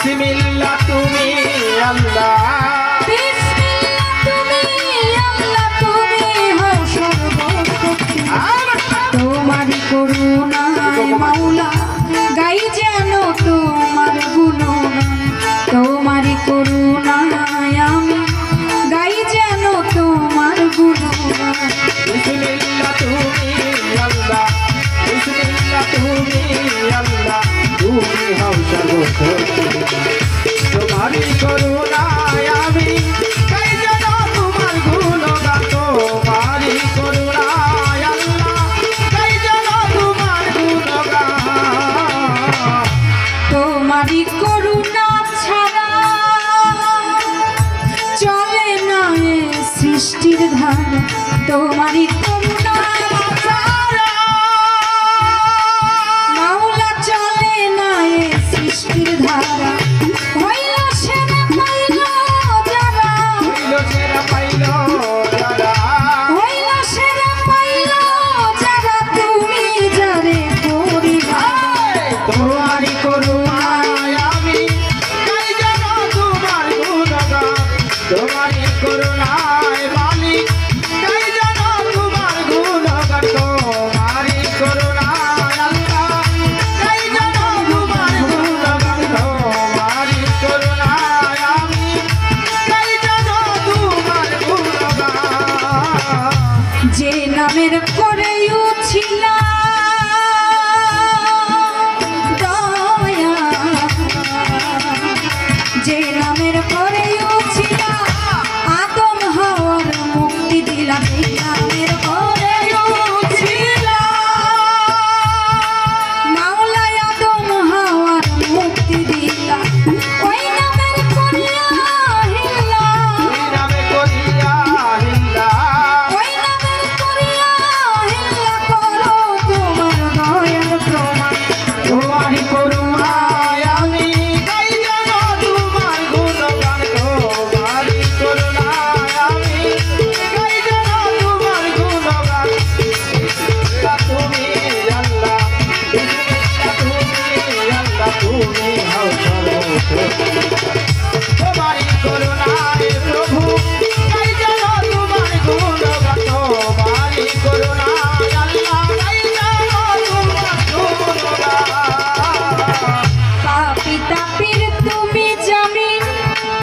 বিসমিল্লাহ তুমি আল্লাহ, বিসমিল্লাহ তুমি আল্লাহ, তুমি হও সর্বশক্তি। তোমারই করুণায় মাওলা গাই যেন তোমার গুণগান, তোমারই করুণায় আমি গাই যেন তোমার গুণগান। বিসমিল্লাহ তুমি আল্লাহ, বিসমিল্লাহ তুমি আল্লাহ, তুমি হও সর্বশক্তি। তোমারই করুণায় আমি গাই যেন তোমার গুণগান, তোমারই করুণায় আল্লাহ গাই যেন তোমার গুণগান। তোমারই করুণা ছাড়া চলে না এ সৃষ্টির ধারা, তোমারই করুণা ছাড়া মাওলা চলে না এ সৃষ্টির ধারা। হইল সেরা পাইল যারা, হইল সেরা পাইল যারা, হইল সেরা পাইল যারা, তুমি যারে পরিবার। তোমারই করুণায় আমি গাই যেন তোমার গুণগান, তোমারই করুণায় মালিক গাই যেন তোমার গুণগান, তোমারই করুণায় আল্লাহ গাই যেন তোমার গুণগান, তোমারই করুণায় আমি গাই যেন তোমার গুণগান। যে নামের করে দয়া, যে নামের করে আদম হওয়ার মুক্তি দিলা, যে নামের করে মাওলা আদম হওয়ার মুক্তি দিলা, ওই নামের করিয়া হিল্লা, ওই নামে করিয়া হিল্লা, ওই নামের করিয়া হিল্লা করো তোমার দয়ার প্রমাণ। তোমারই করুণায় আমি গাই যেন তোমার গুণগান, তোমারই করুণায় আমি গাই যেন তোমার গুণগান। বিসমিল্লাহ তুমি আল্লাহ, বিসমিল্লাহ তুমি আল্লাহ, তুমি হও সর্বশক্তি। তোমারই করুণায় প্রভু গাই যেন তোমার গুণগান, তোমারই করুণায় আল্লাহ গাই যেন তোমার গুণগান। পাপী তাপির তুমি জামিন,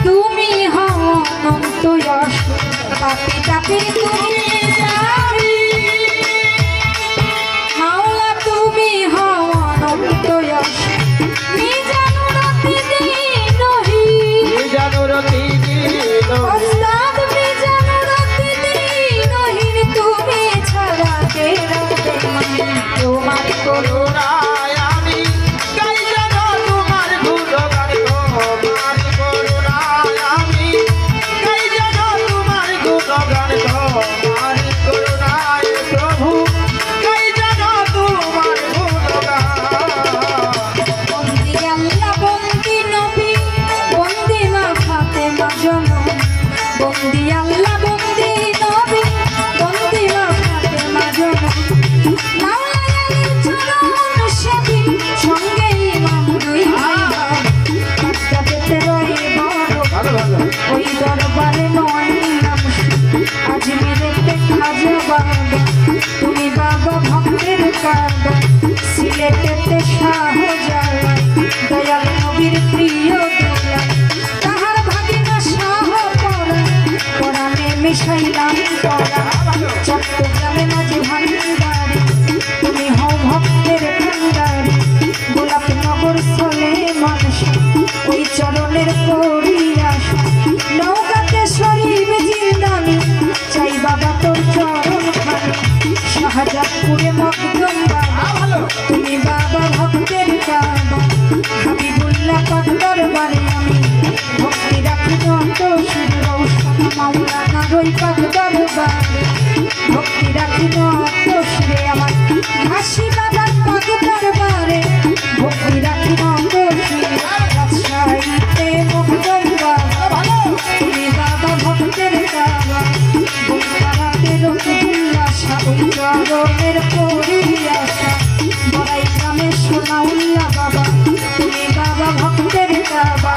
তুমি হও অনন্ত যশ। পাপী তাপির তুমি জামিন, মাওলা তুমি হও অনন্ত যশ। মিজানুর তিদিনহি, মিজানুর তিদিনহি, ওস্তাদ মিজানুর তিদিনহি, তুমি ছাড়া কে রাখবে মান। তোমার করুণায় আমি গাই যেন তোমার গুণগান, তোমারই করুণায় আমি গাই যেন তোমার গুণগান, তোমারই করুণায় প্রভু গাই যেন তোমার গুণগান। বন্দি আল্লাহ বন্দি নবী বন্দি মা ফাতেমা জনম, বন্দি আল্লাহ বন্দি নবী বন্দি মা ফাতেমা জনম। মাওলা আলীর চরণ সেবী সঙ্গে ইমাম দুই ভাই, বাচ্চা পেতে রই বড় ভালো ভালো ওই দরবারে নয় নাম, আজমিরেতে খাজা বাবা, তুমি বাবা ভক্তের কাবা, সিলেটেতে শাহজালাল, দয়াল নবীর প্রিয় দোলা, তাহার ভাগিনা শাহ পরা, কোরআনে মিশাইলাম পরা, চট্টগ্রামে মাঝে ভান্ডারি, তুমি হও ভক্তের ভান্ডারি, গোলাপনগর চলে মানুষ ওই চরণের করিয়াস, নৌকাতে শরীফ জিন্দানি চাই বাবা তোর চরণ খানি, শাহজাদপুরে মকদম বাবা, তুমি বাবা ভক্তের কাবা, হাবিবুল্লাহ পাক দরবারে আমি ভক্তি রাখি যত শির রৌশন, মাওলানা রই পাক দরবারে ভক্তি রাখি যত শিরে, আমার ঘাসি বাবার পাক দরবারে ভক্তি রাখি যত শিরে, রাজশাহীতে মকদম বাবা, তুমি বাবা ভক্তের কাবা, গোপালাতে রসগোল্লা শাহ, ওই চরণের পরিয়াশা, বড়াই গ্রামে সোনাউল্লাহ বাবা, তুমি বাবা ভক্তের কাবা,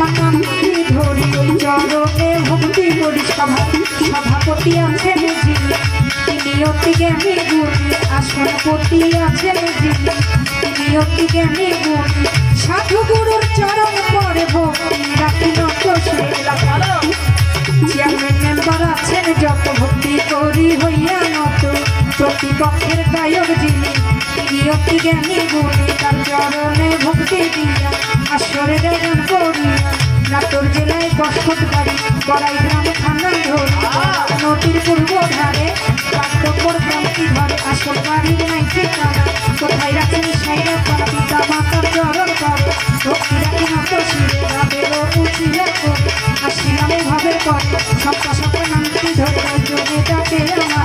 আমার নামটি ধরি ওই চরণে ভক্তি করি সভাপতি আছেন যিনি তিনি অতি জ্ঞানী গুণী আসনপতি আছেন যিনি তিনি অতি জ্ঞানী গুণী সাধু গুরুর চরণ পরে ভক্তি রাখি নত শিলা চেয়ারম্যান মেম্বার আছেন যত ভক্তি করি হইয়া নত প্রতিপক্ষের গায়ক যিনি তিনি অতি জ্ঞানী গুণী তার চরণে ভক্তি দিয়া আসরে গান করিয়া নাটোর জেলায় বসতবাড়ি বড়াই গ্রামে থানা ধরি নদীর পূর্ব ধারে পাঠ্যপুর গ্রামটি ধরে আসল বাড়ির নাই ঠিকানা কোথায় রাখেন সাইরা তার পিতা মাতার চরণ করে ভক্তি রাখি নত শিরে ভাবেরও উচিয়া করে আসি নামে ভাবের পরে সপ্তাহ নামটি ধরে যোগে ডাকে আমার